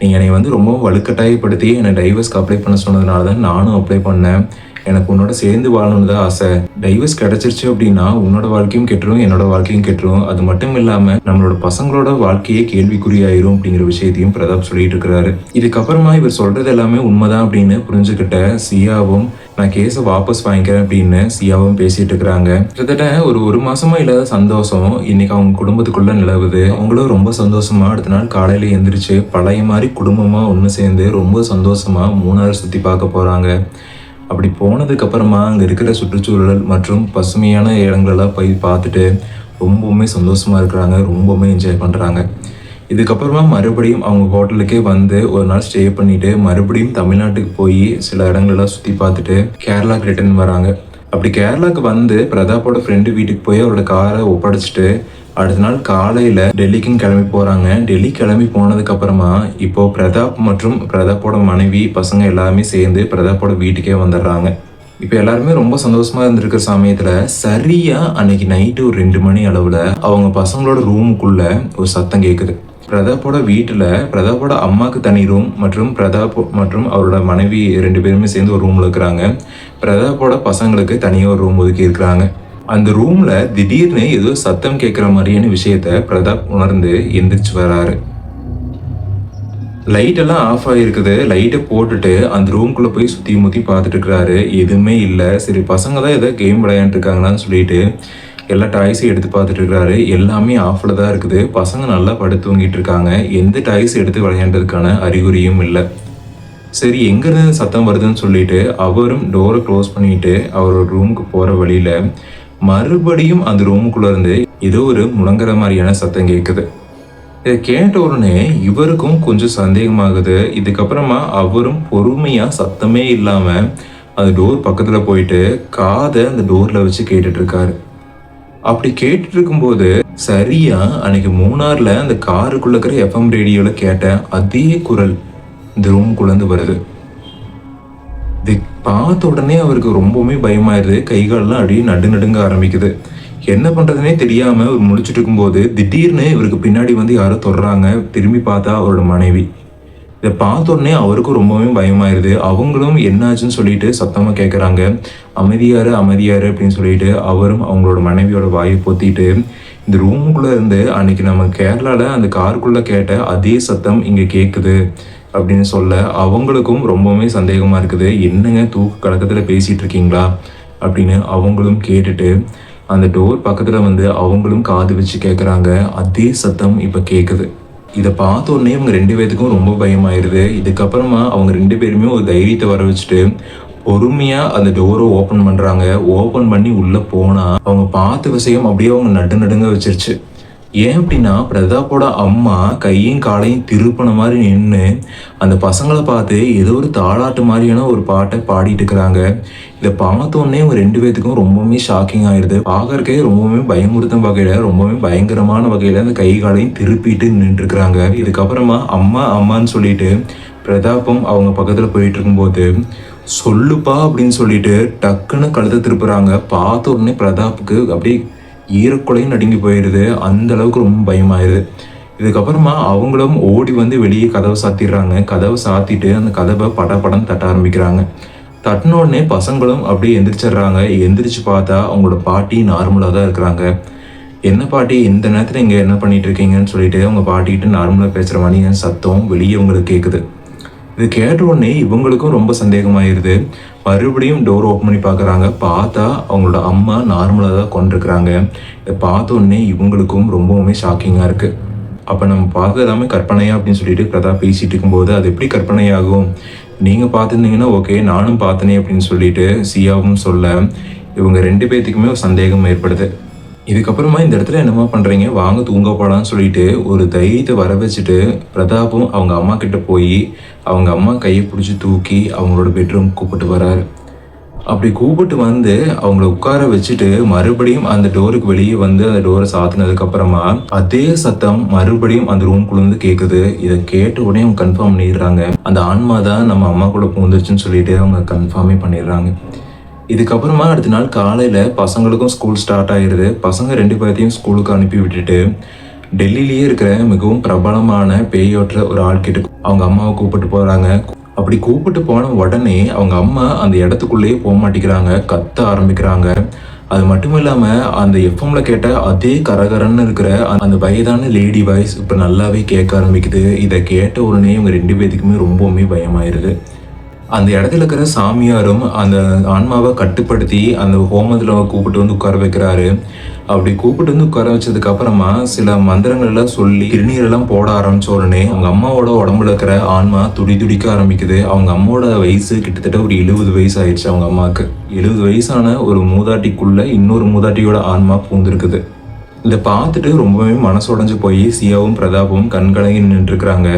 நீங்கள் என்னை வந்து ரொம்ப வலுக்கட்டாயப்படுத்தி என்னை டைவர்ஸ்க்கு அப்ளை பண்ண சொன்னதுனால தான் நானும் அப்ளை பண்ணேன். எனக்கு உன்னோட சேர்ந்து வாழணும்னு தான் ஆசை. டைவர்ஸ் கிடச்சிருச்சு அப்படின்னா உன்னோட வாழ்க்கையும் கெட்டுரும், என்னோட வாழ்க்கையும் கெட்டுரும். அது மட்டும் இல்லாமல் நம்மளோட பசங்களோட வாழ்க்கையே கேள்விக்குறியாயிரும் அப்படிங்கிற விஷயத்தையும் பிரதாப் சொல்லிட்டு இருக்கிறாரு. இதுக்கப்புறமா இவர் சொல்கிறது எல்லாமே உண்மைதான் அப்படின்னு புரிஞ்சுக்கிட்ட சியாவும் நான் கேஸை வாபஸ் வாங்கிக்கிறேன் அப்படின்னு சியாவும் பேசிட்டு இருக்கிறாங்க. கிட்டத்தட்ட ஒரு மாசமா இல்லாத சந்தோஷம் இன்னைக்கு அவங்க குடும்பத்துக்குள்ள நிலவுது. அவங்களும் ரொம்ப சந்தோஷமா அடுத்த நாள் காலையில எந்திரிச்சு பழைய மாதிரி குடும்பமா ஒன்று சேர்ந்து ரொம்ப சந்தோஷமா மூணாறு சுற்றி பார்க்க போறாங்க. அப்படி போனதுக்கு அப்புறமா அங்கே இருக்கிற சுற்றுச்சூழல் மற்றும் பசுமையான இடங்களெல்லாம் போய் பார்த்துட்டு ரொம்பவுமே சந்தோஷமா இருக்கிறாங்க, ரொம்பவுமே என்ஜாய் பண்ணுறாங்க. இதுக்கப்புறமா மறுபடியும் அவங்க ஹோட்டலுக்கே வந்து ஒரு நாள் ஸ்டே பண்ணிட்டு மறுபடியும் தமிழ்நாட்டுக்கு போய் சில இடங்களெல்லாம் சுற்றி பார்த்துட்டு கேரளாக்கு ரிட்டர்ன் வராங்க. அப்படி கேரளாவுக்கு வந்து பிரதாப்போட ஃப்ரெண்டு வீட்டுக்கு போய் அவரோட காரை ஒப்படைச்சிட்டு அடுத்த நாள் காலையில் டெல்லிக்கும் கிளம்பி போகிறாங்க. டெல்லி கிளம்பி போனதுக்கப்புறமா இப்போது பிரதாப் மற்றும் பிரதாப்போட மனைவி பசங்க எல்லாருமே சேர்ந்து பிரதாப்போட வீட்டுக்கே வந்துடுறாங்க. இப்போ எல்லாருமே ரொம்ப சந்தோஷமாக இருந்திருக்கிற சமயத்தில் சரியாக அன்னைக்கு நைட்டு ஒரு 2 மணி அளவில் அவங்க பசங்களோட ரூமுக்குள்ளே ஒரு சத்தம் கேட்குது. பிரதாப்போட வீட்டில் பிரதாப்போட அம்மாவுக்கு தனி ரூம் மற்றும் பிரதாப் மற்றும் அவரோட மனைவி 2 பேருமே சேர்ந்து ஒரு ரூமில் இருக்கிறாங்க. பிரதாப்போட பசங்களுக்கு தனியாக ஒரு ரூம் ஒதுக்கி இருக்கிறாங்க. அந்த ரூம்ல திடீர்னு ஏதோ சத்தம் கேட்குற மாதிரியான விஷயத்த பிரதாப் உணர்ந்து எந்திரிச்சு வராரு. லைட் எல்லாம் ஆஃப் ஆகிருக்குது. லைட்டை போட்டுட்டு அந்த ரூம்குள்ளே போய் சுற்றி முற்றி பார்த்துட்டு இருக்கிறாரு. எதுவுமே இல்லை. சரி பசங்க தான் ஏதோ கேம் விளையாண்டுருக்காங்களான்னு சொல்லிட்டு எல்லா டாய்ஸையும் எடுத்து பார்த்துட்டு இருக்கிறாரு. எல்லாமே ஆஃபில் தான் இருக்குது. பசங்க நல்லா படுத்து தூங்கிட்டு இருக்காங்க. எந்த டாய்ஸ் எடுத்து விளையாண்டதுக்கான அறிகுறியும் இல்லை. சரி, எங்கேருந்து சத்தம் வருதுன்னு சொல்லிட்டு அவரும் டோரை க்ளோஸ் பண்ணிட்டு அவரோட ரூமுக்கு போகிற வழியில் மறுபடியும் அந்த ரூமுக்குள்ளே இருந்து ஏதோ ஒரு முழங்குற மாதிரியான சத்தம் கேட்குது. இதை கேட்ட உடனே இவருக்கும் கொஞ்சம் சந்தேகமாகுது. இதுக்கப்புறமா அவரும் பொறுமையாக சத்தமே இல்லாமல் அந்த டோர் பக்கத்தில் போயிட்டு காதை அந்த டோரில் வச்சு கேட்டுட்டு இருக்காரு. அப்படி கேட்டுட்டு இருக்கும்போது சரியா அன்னைக்கு மூணார்ல அந்த காருக்குள்ள இருக்கிற எஃப்எம் ரேடியோல கேட்ட அதே குரல் இந்த ரூமுக்குள்ளேருந்து வருது. இது பார்த்த உடனே அவருக்கு ரொம்பவுமே பயமாயிருது. கைகாலெல்லாம் அப்படியே நடுங்க ஆரம்பிக்குது. என்ன பண்றதுனே தெரியாம அவர் முழிச்சிட்டு இருக்கும்போது திடீர்னு இவருக்கு பின்னாடி வந்து யாரோ தொடுறாங்க. திரும்பி பார்த்தா அவரோட மனைவி. இதை பார்த்த உடனே அவருக்கும் ரொம்பவே பயமாயிருது. அவங்களும் என்னாச்சுன்னு சொல்லிட்டு சத்தமா கேட்குறாங்க. அமைதியாரு அமைதியாரு அப்படின்னு சொல்லிட்டு அவரும் அவங்களோட மனைவியோட வாயை பொத்திட்டு இந்த ரூமுக்குள்ள இருந்து அன்னைக்கு நம்ம கேரளால அந்த காருக்குள்ள கேட்ட அதே சத்தம் இங்க கேட்குது அப்படின்னு சொல்ல அவங்களுக்கும் ரொம்பவுமே சந்தேகமா இருக்குது. என்னங்க தூக்கு கலக்கத்துல பேசிட்டு இருக்கீங்களா அப்படின்னு அவங்களும் கேட்டுட்டு அந்த டோர் பக்கத்துல வந்து அவங்களும் காது வச்சு கேட்குறாங்க. அதே சத்தம் இப்ப கேட்குது. இதை பார்த்த உடனே இவங்க 2 பேத்துக்கும் ரொம்ப பயமாயிருது. இதுக்கப்புறமா அவங்க 2 பேருமே ஒரு தைரியத்தை வர வச்சுட்டு பொறுமையாக அந்த டோரை ஓப்பன் பண்ணுறாங்க. ஓப்பன் பண்ணி உள்ளே போனால் அவங்க பார்த்த விஷயம் அப்படியே அவங்க நடுங்க வச்சிருச்சு. ஏன் அப்படின்னா பிரதாப்போட அம்மா கையும் காலையும் திருப்பின மாதிரி நின்று அந்த பசங்களை பார்த்து ஏதோ ஒரு தாளாட்டு மாதிரியான ஒரு பாட்டை பாடிட்டு இருக்கிறாங்க. இதை பார்த்தோன்னே அவங்க 2 பேத்துக்கும் ரொம்பவுமே ஷாக்கிங் ஆயிடுது. பார்க்கறக்கே ரொம்பவுமே பயமுறுத்தும் வகையில் ரொம்பவுமே பயங்கரமான வகையில் அந்த கை காலையும் திருப்பிட்டு நின்றுட்டுருக்குறாங்க. இதுக்கப்புறமா அம்மா அம்மான்னு சொல்லிட்டு பிரதாப்பும் அவங்க பக்கத்தில் போயிட்டு இருக்கும்போது சொல்லுப்பா அப்படின்னு சொல்லிட்டு டக்குன்னு கழுத்தை திருப்புறாங்க. பார்த்த உடனே பிரதாப்புக்கு அப்படியே ஈரக்குலையும் நடுங்கி போயிடுது. அந்த அளவுக்கு ரொம்ப பயமாயிருது. இதுக்கப்புறமா அவங்களும் ஓடி வந்து வெளியே கதவை சாத்திடுறாங்க. கதவை சாத்திட்டு அந்த கதவை படம் தட்ட ஆரம்பிக்கிறாங்க. தட்டின உடனே பசங்களும் அப்படியே எந்திரிச்சிடுறாங்க. எந்திரிச்சு பார்த்தா அவங்களோட பாட்டி நார்மலாக தான் இருக்கிறாங்க. என்ன பாட்டி இந்த நேரத்தில் இங்கே என்ன பண்ணிட்டு இருக்கீங்கன்னு சொல்லிட்டு அவங்க பாட்டிக்கிட்ட நார்மலாக பேசுகிற மாதிரியான சத்தம் வெளியே அவங்களுக்கு கேட்குது. இது கேட்ட உடனே இவங்களுக்கும் ரொம்ப சந்தேகமாயிருது. மறுபடியும் டோர் ஓப்பன் பண்ணி பார்க்குறாங்க. பார்த்தா அவங்களோட அம்மா நார்மலாக தான் கொண்டிருக்கிறாங்க. இதை பார்த்த உடனே இவங்களுக்கும் ரொம்பவுமே ஷாக்கிங்காக இருக்குது. அப்போ நம்ம பார்த்தது எல்லாமே கற்பனையா அப்படின்னு சொல்லிட்டு பிரதாப் பேசிகிட்டு இருக்கும்போது அது எப்படி கற்பனையாகும், நீங்கள் பார்த்துருந்தீங்கன்னா ஓகே நானும் பார்த்தனே அப்படின்னு சொல்லிட்டு சியாவும் சொல்ல இவங்க 2 பேர்த்துக்குமே ஒரு சந்தேகம் ஏற்படுது. இதுக்கப்புறமா இந்த இடத்துல என்னமா பண்ணுறீங்க, வாங்க தூங்க போகலான்னு சொல்லிட்டு ஒரு தைரியத்தை வர வச்சுட்டு பிரதாப்பும் அவங்க அம்மா கிட்ட போய் அவங்க அம்மா கையை பிடிச்சி தூக்கி அவங்களோட பெட்ரூம் கூப்பிட்டு வராரு. அப்படி கூப்பிட்டு வந்து அவங்கள உட்கார வச்சுட்டு மறுபடியும் அந்த டோருக்கு வெளியே வந்து அந்த டோரை சாத்தினதுக்கப்புறமா அதே சத்தம் மறுபடியும் அந்த ரூம்குள்ளேருந்து கேட்குது. இதை கேட்ட உடனே அவங்க கன்ஃபார்ம் பண்ணிடுறாங்க. அந்த ஆன்மா தான் நம்ம அம்மா கூட பூந்துருச்சுன்னு சொல்லிட்டு அவங்க கன்ஃபார்மே பண்ணிடுறாங்க. இதுக்கப்புறமா அடுத்த நாள் காலையில் பசங்களுக்கும் ஸ்கூல் ஸ்டார்ட் ஆகிடுது. பசங்க 2 பேர்த்தையும் ஸ்கூலுக்கு அனுப்பி விட்டுட்டு டெல்லியிலேயே இருக்கிற மிகவும் பிரபலமான பேயோட்டுற ஒரு ஆள்கிட்ட அவங்க அம்மாவை கூப்பிட்டு போகிறாங்க. அப்படி கூப்பிட்டு போன உடனே அவங்க அம்மா அந்த இடத்துக்குள்ளேயே போக மாட்டேங்கிறாங்க, கத்த ஆரம்பிக்கிறாங்க. அது மட்டும் இல்லாமல் அந்த எஃப்எம்ல கேட்ட அதே கரகரன்னு இருக்கிற அந்த வயதான லேடி வாய்ஸ் இப்போ நல்லாவே கேட்க ஆரம்பிக்குது. இதை கேட்ட உடனே இவங்க 2 பேத்துக்குமே ரொம்பவுமே பயமாயிருது. அந்த இடத்துல இருக்கிற சாமியாரும் அந்த ஆன்மாவை கட்டுப்படுத்தி அந்த ஹோமத்தில் கூப்பிட்டு வந்து உட்கார வைக்கிறாரு. அப்படி கூப்பிட்டு வந்து உட்கார வச்சதுக்கு அப்புறமா சில மந்திரங்கள்லாம் சொல்லி திருநீரெல்லாம் போட ஆரம்பிச்ச உடனே அவங்க அம்மாவோட உடம்புல இருக்கிற ஆன்மா துடிக்க ஆரம்பிக்குது. அவங்க அம்மாவோட வயசு கிட்டத்தட்ட ஒரு 70 வயசு ஆயிடுச்சு. அவங்க அம்மாவுக்கு 70 வயசான ஒரு மூதாட்டிக்குள்ள இன்னொரு மூதாட்டியோட ஆன்மா பூந்துருக்குது. இதை பார்த்துட்டு ரொம்பவே மனசுடைஞ்சு போய் சியாவும் பிரதாப்பும் கண்கலங்கி நின்றுருக்குறாங்க.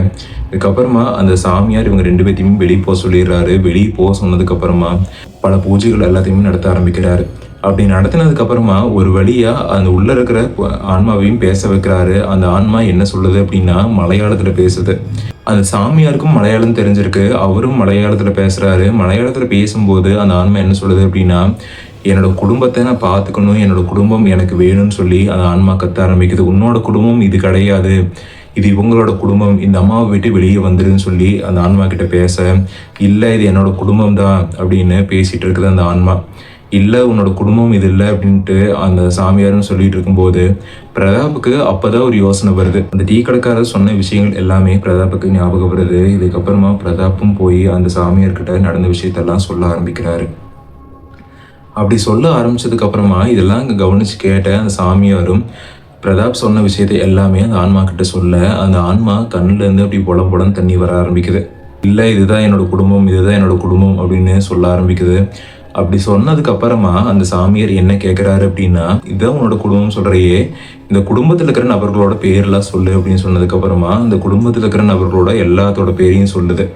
இதுக்கப்புறமா அந்த சாமியார் இவங்க 2 பேர்த்தையுமே வெளியே போக சொல்லிடுறாரு. வெளியே போக சொன்னதுக்கப்புறமா பல பூஜைகள் எல்லாத்தையுமே நடத்த ஆரம்பிக்கிறாரு. அப்படி நடத்தினதுக்கப்புறமா ஒரு வழியாக அந்த உள்ளே இருக்கிற ஆன்மாவையும் பேச வைக்கிறாரு. அந்த ஆன்மா என்ன சொல்லுது அப்படின்னா மலையாளத்தில் பேசுது. அந்த சாமியாருக்கும் மலையாளம் தெரிஞ்சிருக்கு. அவரும் மலையாளத்தில் பேசுகிறாரு. மலையாளத்தில் பேசும்போது அந்த ஆன்மா என்ன சொல்லுது அப்படின்னா என்னோட குடும்பத்தை நான் பார்த்துக்கணும், என்னோட குடும்பம் எனக்கு வேணும்னு சொல்லி அந்த ஆன்மா கத்த ஆரம்பிக்குது. உன்னோட குடும்பம் இது கிடையாது, இது இவங்களோட குடும்பம், இந்த அம்மாவை விட்டு வெளியே வந்துருன்னு சொல்லி அந்த ஆன்மா கிட்ட பேச, இல்லை இது என்னோட குடும்பம் தான் அப்படின்னு பேசிகிட்டு இருக்குது அந்த ஆன்மா. இல்லை உன்னோட குடும்பம் இது இல்லை அப்படின்ட்டு அந்த சாமியார்னு சொல்லிட்டு இருக்கும்போது பிரதாப்புக்கு அப்போ தான் ஒரு யோசனை வருது. அந்த டீ கடைக்காரர் சொன்ன விஷயங்கள் எல்லாமே பிரதாப்புக்கு ஞாபகம் வருது. இதுக்கப்புறமா பிரதாப்பும் போய் அந்த சாமியார்கிட்ட நடந்த விஷயத்தெல்லாம் சொல்ல ஆரம்பிக்கிறாரு. அப்படி சொல்ல ஆரம்பிச்சதுக்கு அப்புறமா இதெல்லாம் அங்கே கவனிச்சு கேட்ட அந்த சாமியாரும் பிரதாப் சொன்ன விஷயத்தை எல்லாமே அந்த ஆன்மா கிட்ட சொல்ல அந்த ஆன்மா கண்ணுலேருந்து அப்படி பொலன்னு தண்ணி வர ஆரம்பிக்குது. இல்லை இதுதான் என்னோட குடும்பம், இதுதான் என்னோட குடும்பம் அப்படின்னு சொல்ல ஆரம்பிக்குது. அப்படி சொன்னதுக்கு அப்புறமா அந்த சாமியார் என்ன கேட்குறாரு அப்படின்னா, இதுதான் உன்னோட குடும்பம் சொல்கிறையே, இந்த குடும்பத்தில் இருக்கிற நபர்களோட பேர்லாம் சொல்லு அப்படின்னு சொன்னதுக்கப்புறமா அந்த குடும்பத்தில் இருக்கிற நபர்களோட எல்லாத்தோட பேரையும் சொல்லுது.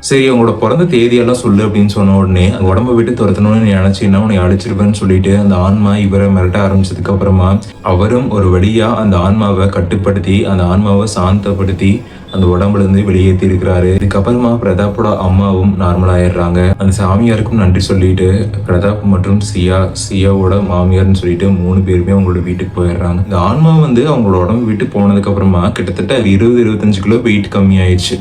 சரி அவங்களோட பிறந்த தேதியெல்லாம் சொல்லு அப்படின்னு சொன்ன உடனே அந்த உடம்பை விட்டு துரத்தணும்னு நீ நினச்சின்னா உன்னை அழிச்சிருவேன்னு சொல்லிட்டு அந்த ஆன்மா இவரை மிரட்ட ஆரம்பிச்சதுக்கு அப்புறமா அவரும் ஒரு வழியா அந்த ஆன்மாவை கட்டுப்படுத்தி அந்த ஆன்மாவை சாந்தப்படுத்தி அந்த உடம்புல இருந்து வெளியேற்றி இருக்கிறாரு. இதுக்கப்புறமா பிரதாப்போட அம்மாவும் நார்மல் ஆயிடுறாங்க. அந்த சாமியாருக்கும் நன்றி சொல்லிட்டு பிரதாப் மற்றும் சியாவோட மாமியார்னு சொல்லிட்டு 3 பேருமே அவங்களோட வீட்டுக்கு போயிடுறாங்க. இந்த ஆன்மா அவங்களோட உடம்பு விட்டு போனதுக்கு அப்புறமா கிட்டத்தட்ட 20-25 கிலோ வெயிட் கம்மி ஆயிடுச்சு.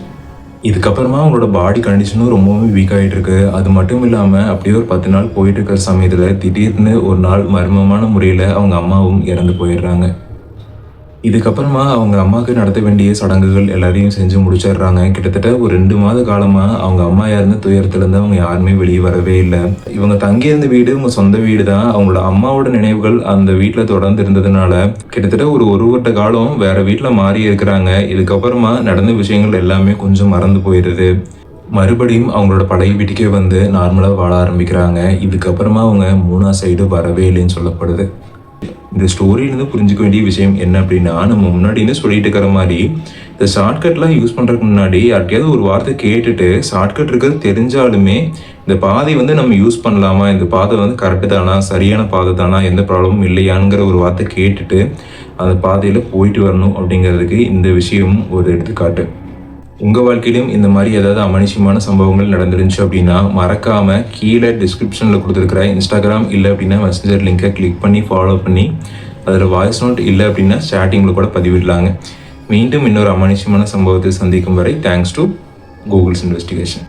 இதுக்கப்புறமா அவங்களோட பாடி கண்டிஷனும் ரொம்பவும் வீக் ஆகிட்டு இருக்கு. அது மட்டும் இல்லாமல் அப்படியே ஒரு 10 நாள் போயிட்டு இருக்கிற சமயத்தில் திடீர்னு ஒரு நாள் மர்மமான முறையில் அவங்க அம்மாவும் இறந்து போயிடுறாங்க. இதுக்கப்புறமா அவங்க அம்மாவுக்கு நடத்த வேண்டிய சடங்குகள் எல்லாரையும் செஞ்சு முடிச்சிடுறாங்க. கிட்டத்தட்ட ஒரு 2 மாத காலமாக அவங்க அம்மா இறந்த துயரத்துலேருந்து அவங்க யாருமே வெளியே வரவே இல்லை. இவங்க தங்கியிருந்த வீடு இவங்க சொந்த வீடு தான். அவங்களோட அம்மாவோட நினைவுகள் அந்த வீட்டில் தொடர்ந்து இருந்ததுனால கிட்டத்தட்ட ஒரு வருட காலம் வேற வீட்டில் மாறி இருக்கிறாங்க. இதுக்கப்புறமா நடந்த விஷயங்கள் எல்லாமே கொஞ்சம் மறந்து போயிடுது. மறுபடியும் அவங்களோட பழைய வீட்டுக்கே நார்மலாக வாழ ஆரம்பிக்கிறாங்க. இதுக்கப்புறமா அவங்க 3ஆவது சைடு வரவே இல்லைன்னு சொல்லப்படுது. இந்த ஸ்டோரியிலேருந்து புரிஞ்சுக்க வேண்டிய விஷயம் என்ன அப்படின்னா, நம்ம முன்னாடின்னு சொல்லிட்டு இருக்கிற மாதிரி இந்த ஷார்ட்கட்லாம் யூஸ் பண்ணுறதுக்கு முன்னாடி யார்கிட்டயாவது ஒரு வார்த்தை கேட்டுட்டு ஷார்ட்கட் இருக்கிறது தெரிஞ்சாலுமே இந்த பாதை நம்ம யூஸ் பண்ணலாமா, இந்த பாதை கரெக்டு தானா, சரியான பாதை தானா, எந்த ப்ராப்ளமும் இல்லையாங்கிற ஒரு வார்த்தை கேட்டுட்டு அந்த பாதையில் போயிட்டு வரணும் அப்படிங்கிறதுக்கு இந்த விஷயம் ஒரு எடுத்துக்காட்டு. உங்கள் வாழ்க்கையிலும் இந்த மாதிரி ஏதாவது அமானுஷ்யமான சம்பவங்கள் நடந்துருந்துச்சு அப்படின்னா மறக்காமல் கீழே டிஸ்கிரிப்ஷனில் கொடுத்துருக்குற இன்ஸ்டாகிராம் இல்லை அப்படின்னா மெசஞ்சர் லிங்கை கிளிக் பண்ணி ஃபாலோ பண்ணி அதில் வாய்ஸ் நோட் இல்லை அப்படின்னா சேட்டிங்கில் கூட பதிவிடலாங்க. மீண்டும் இன்னொரு அமானுஷ்யமான சம்பவத்தை சந்திக்கும் வரை தேங்க்ஸ் டு கூகுள்ஸ் இன்வெஸ்டிகேஷன்.